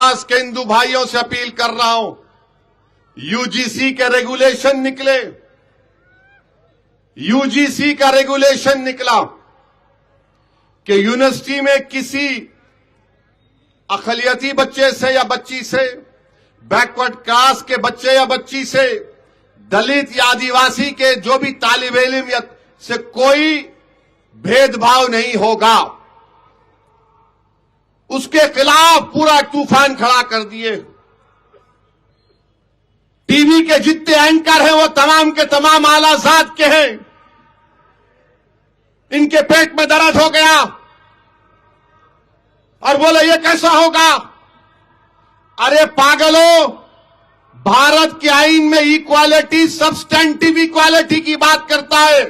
आज के हिंदू भाइयों से अपील कर रहा हूं, यूजीसी के रेगुलेशन निकले, यूजीसी का रेगुलेशन निकला कि यूनिवर्सिटी में किसी अक़लियती बच्चे से या बच्ची से, बैकवर्ड क्लास के बच्चे या बच्ची से, दलित या आदिवासी के जो भी तालिब इल्म से कोई भेदभाव नहीं होगा। उसके खिलाफ पूरा तूफान खड़ा कर दिए। टीवी के जितने एंकर हैं वो तमाम के तमाम आला ज़ात के हैं। इनके पेट में दर्द हो गया और बोले ये कैसा होगा। अरे पागलों, भारत के आईन में इक्वालिटी, सब्सटेंटिव इक्वालिटी की बात करता है।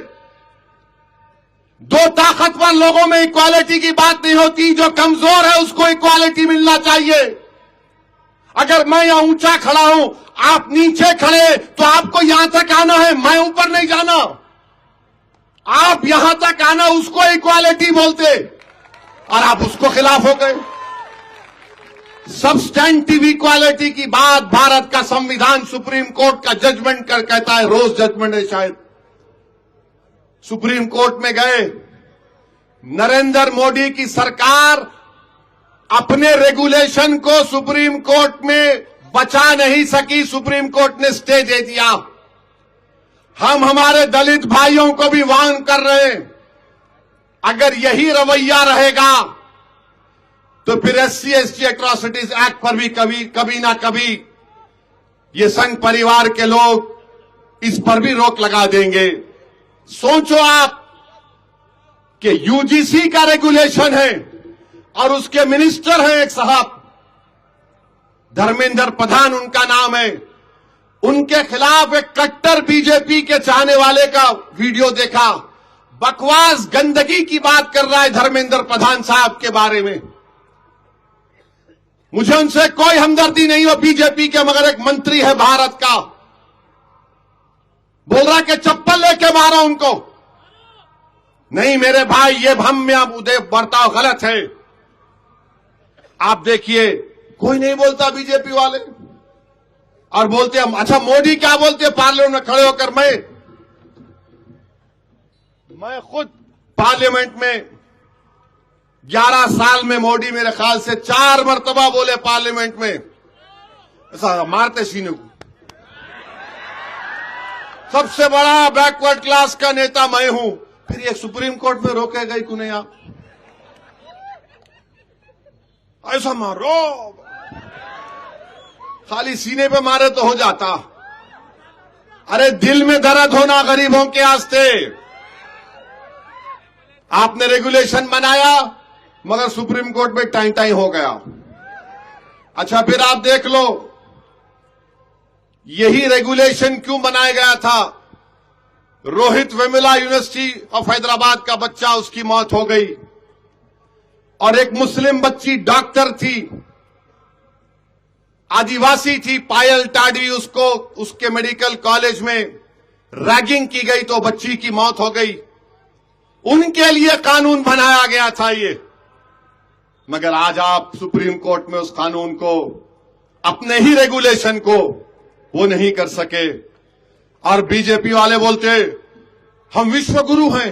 दो ताकतवर लोगों में इक्वालिटी की बात नहीं होती। जो कमजोर है उसको इक्वालिटी मिलना चाहिए। अगर मैं यहां ऊंचा खड़ा हूं, आप नीचे खड़े, तो आपको यहां तक आना है, मैं ऊपर नहीं जाना। आप यहां तक आना, उसको इक्वालिटी बोलते और आप उसको खिलाफ हो गए। सब्सटेंटिव इक्वालिटी की बात भारत का संविधान सुप्रीम कोर्ट का जजमेंट कर कहता है, रोज जजमेंट है शायद। सुप्रीम कोर्ट में गए, नरेंद्र मोदी की सरकार अपने रेगुलेशन को सुप्रीम कोर्ट में बचा नहीं सकी। सुप्रीम कोर्ट ने स्टे दे दिया। हम हमारे दलित भाइयों को भी वार्न कर रहे हैं, अगर यही रवैया रहेगा तो फिर SC/ST एट्रॉसिटीज एक्ट पर भी कभी ना कभी ये संघ परिवार के लोग इस पर भी रोक लगा देंगे। सोचो आप कि यूजीसी का रेगुलेशन है और उसके मिनिस्टर हैं एक साहब, धर्मेंद्र प्रधान उनका नाम है। उनके खिलाफ एक कट्टर बीजेपी के चाहने वाले का वीडियो देखा, बकवास गंदगी की बात कर रहा है धर्मेंद्र प्रधान साहब के बारे में। मुझे उनसे कोई हमदर्दी नहीं हो बीजेपी के, मगर एक मंत्री है भारत का, बोल रहा कि चप्पल लेके मारो उनको। नहीं मेरे भाई, ये भम्य उदय बर्ताव गलत है। आप देखिए, कोई नहीं बोलता बीजेपी वाले, और बोलते हम, अच्छा मोदी क्या बोलते हैं पार्लियामेंट में खड़े होकर। मैं खुद पार्लियामेंट में 11 साल में मोदी मेरे ख्याल से 4 मरतबा बोले पार्लियामेंट में, ऐसा मारते सीने को। सबसे बड़ा बैकवर्ड क्लास का नेता मैं हूं, फिर ये सुप्रीम कोर्ट में रोकेगा ही क्यों नहीं आप। ऐसा मारो, खाली सीने पे मारे तो हो जाता। अरे दिल में दर्द होना गरीबों के वास्ते। आपने रेगुलेशन बनाया मगर सुप्रीम कोर्ट में टाइम टाइम हो गया। अच्छा फिर आप देख लो, यही रेगुलेशन क्यों बनाया गया था। रोहित वेमुला यूनिवर्सिटी ऑफ हैदराबाद का बच्चा, उसकी मौत हो गई, और एक मुस्लिम बच्ची डॉक्टर थी, आदिवासी थी, पायल टाडवी, उसको उसके मेडिकल कॉलेज में रैगिंग की गई तो बच्ची की मौत हो गई। उनके लिए कानून बनाया गया था ये, मगर आज आप सुप्रीम कोर्ट में उस कानून को, अपने ही रेगुलेशन को वो नहीं कर सके। और बीजेपी वाले बोलते हम विश्व गुरु हैं,